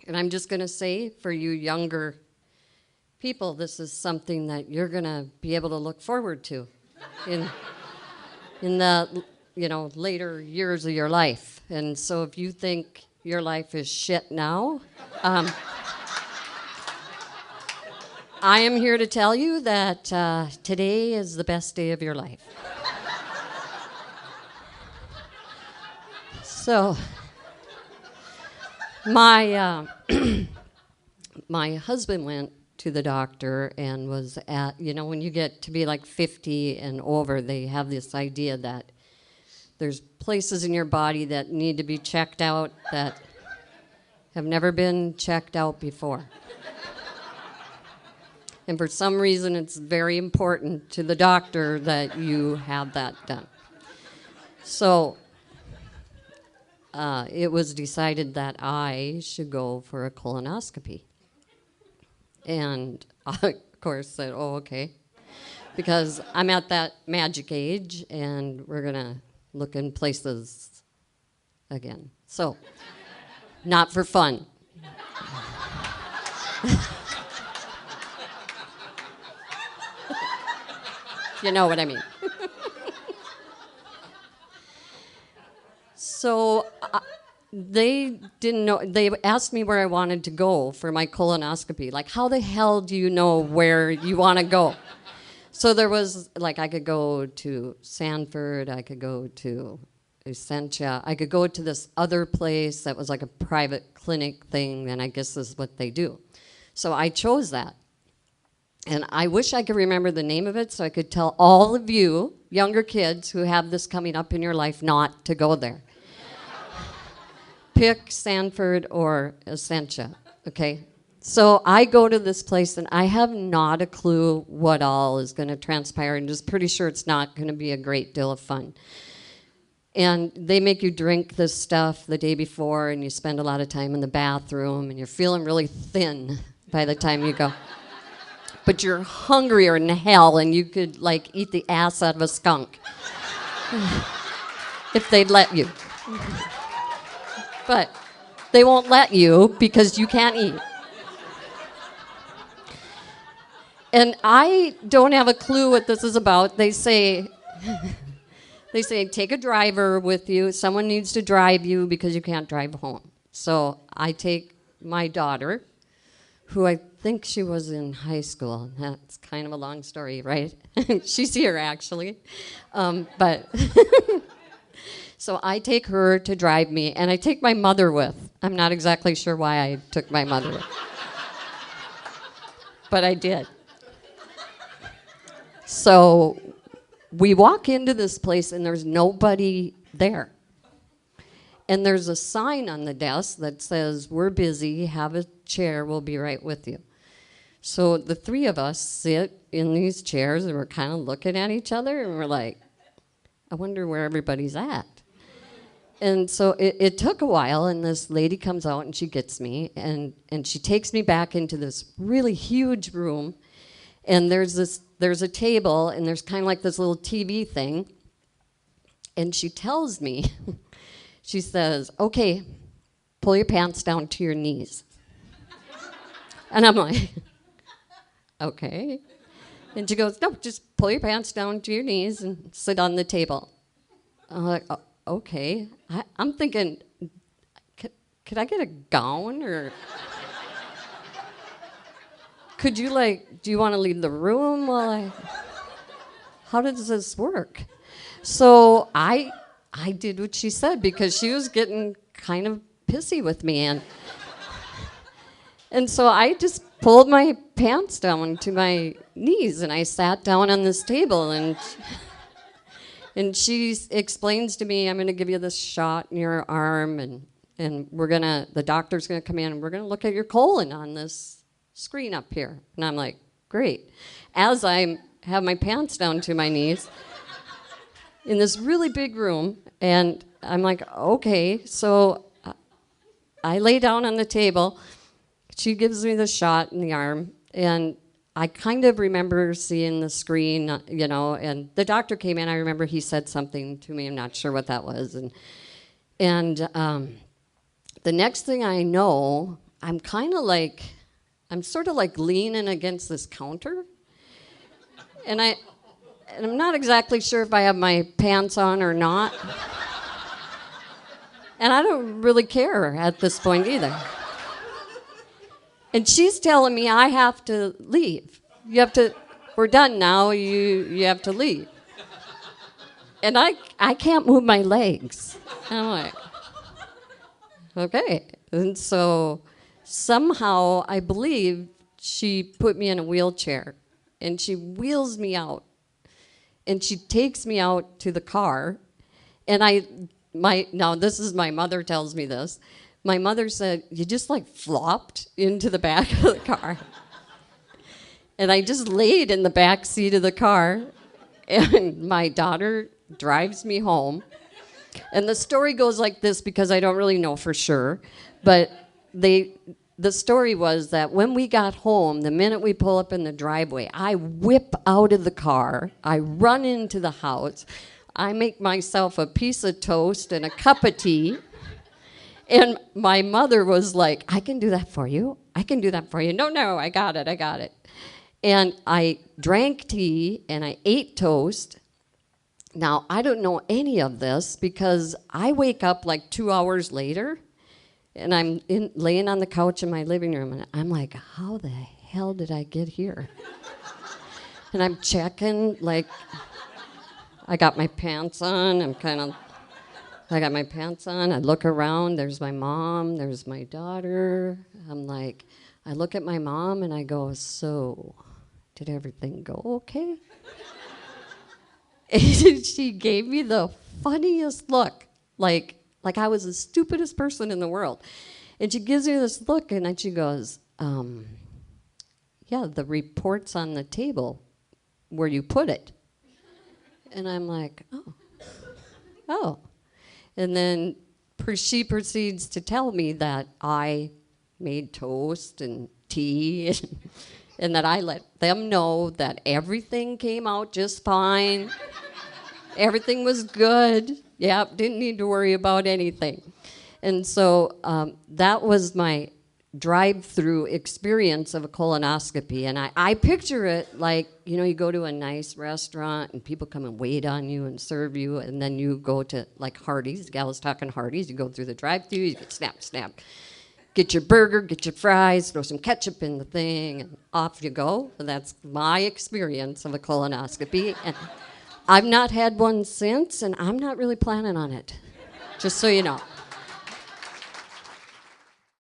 And I'm just going to say, for you younger people, this is something that you're going to be able to look forward to in the later years of your life. And so if you think your life is shit now, I am here to tell you that today is the best day of your life. So my my husband went to the doctor and was at, when you get to be like 50 and over, they have this idea that there's places in your body that need to be checked out that have never been checked out before. And for some reason, it's very important to the doctor that you have that done. So it was decided that I should go for a colonoscopy. And I, of course, said, oh, okay. Because I'm at that magic age, and we're going to look in places again. So, not for fun. You know what I mean. So they didn't know. They asked me where I wanted to go for my colonoscopy. Like, how the hell do you know where you want to go? So there was, like, I could go to Sanford. I could go to Essentia. I could go to this other place that was like a private clinic thing, and I guess this is what they do. So I chose that. And I wish I could remember the name of it so I could tell all of you, younger kids who have this coming up in your life, not to go there. Pick Sanford or Essentia, okay? So I go to this place, and I have not a clue what all is going to transpire, and just pretty sure it's not going to be a great deal of fun. And they make you drink this stuff the day before, and you spend a lot of time in the bathroom, and you're feeling really thin by the time you go. But you're hungrier than hell, and you could, like, eat the ass out of a skunk if they'd let you. But they won't let you because you can't eat. And I don't have a clue what this is about. They say, take a driver with you. Someone needs to drive you because you can't drive home. So I take my daughter, who I think she was in high school. That's kind of a long story, right? She's here, actually. But so I take her to drive me, and I take my mother with. I'm not exactly sure why I took my mother with. But I did. So we walk into this place, and there's nobody there. And there's a sign on the desk that says, we're busy, have a chair, we'll be right with you. So the three of us sit in these chairs, and we're kind of looking at each other, and we're like, I wonder where everybody's at. And so it took a while, and this lady comes out, and she gets me, and she takes me back into this really huge room, and there's a table, and there's kind of like this little TV thing, and she tells me, she says, okay, pull your pants down to your knees. And I'm like, okay. And she goes, no, just pull your pants down to your knees and sit on the table. I'm like, oh, okay. I'm thinking, could I get a gown, or could you, like, do you want to leave the room while how does this work? So I did what she said, because she was getting kind of pissy with me, and so I just pulled my pants down to my knees, and I sat down on this table, and she explains to me, I'm going to give you this shot in your arm, and the doctor's going to come in, and we're going to look at your colon on this screen up here. And I'm like, great. As I have my pants down to my knees in this really big room, and I'm like, okay. So I lay down on the table. She gives me the shot in the arm, and I kind of remember seeing the screen, and the doctor came in. I remember he said something to me. I'm not sure what that was. And the next thing I know, I'm I'm sort of like leaning against this counter. And I'm not exactly sure if I have my pants on or not. And I don't really care at this point either. And she's telling me I have to leave. We're done now, you have to leave. And I can't move my legs. And I'm like, okay. And so somehow I believe she put me in a wheelchair and she wheels me out. And she takes me out to the car. And now this is my mother tells me this. My mother said, you just like flopped into the back of the car. And I just laid in the back seat of the car. And my daughter drives me home. And the story goes like this because I don't really know for sure. But the story was that when we got home, the minute we pull up in the driveway, I whip out of the car. I run into the house. I make myself a piece of toast and a cup of tea. And my mother was like, I can do that for you. I can do that for you. No, I got it. And I drank tea and I ate toast. Now, I don't know any of this because I wake up like 2 hours later and I'm laying on the couch in my living room and I'm like, how the hell did I get here? And I'm checking, like, I got my pants on. I got my pants on. I look around. There's my mom. There's my daughter. I'm like, I look at my mom and I go, so, did everything go okay? And she gave me the funniest look, like I was the stupidest person in the world. And she gives me this look and then she goes, yeah, the report's on the table where you put it. And I'm like, oh. And then she proceeds to tell me that I made toast and tea and that I let them know that everything came out just fine. Everything was good. Yep, didn't need to worry about anything. And so that was my drive-through experience of a colonoscopy. And I picture it like, you go to a nice restaurant and people come and wait on you and serve you, and then you go to like Hardee's. The gal was talking Hardee's. You go through the drive-through, you get snap. Get your burger, get your fries, throw some ketchup in the thing, and off you go. And that's my experience of a colonoscopy. And I've not had one since, and I'm not really planning on it, just so you know.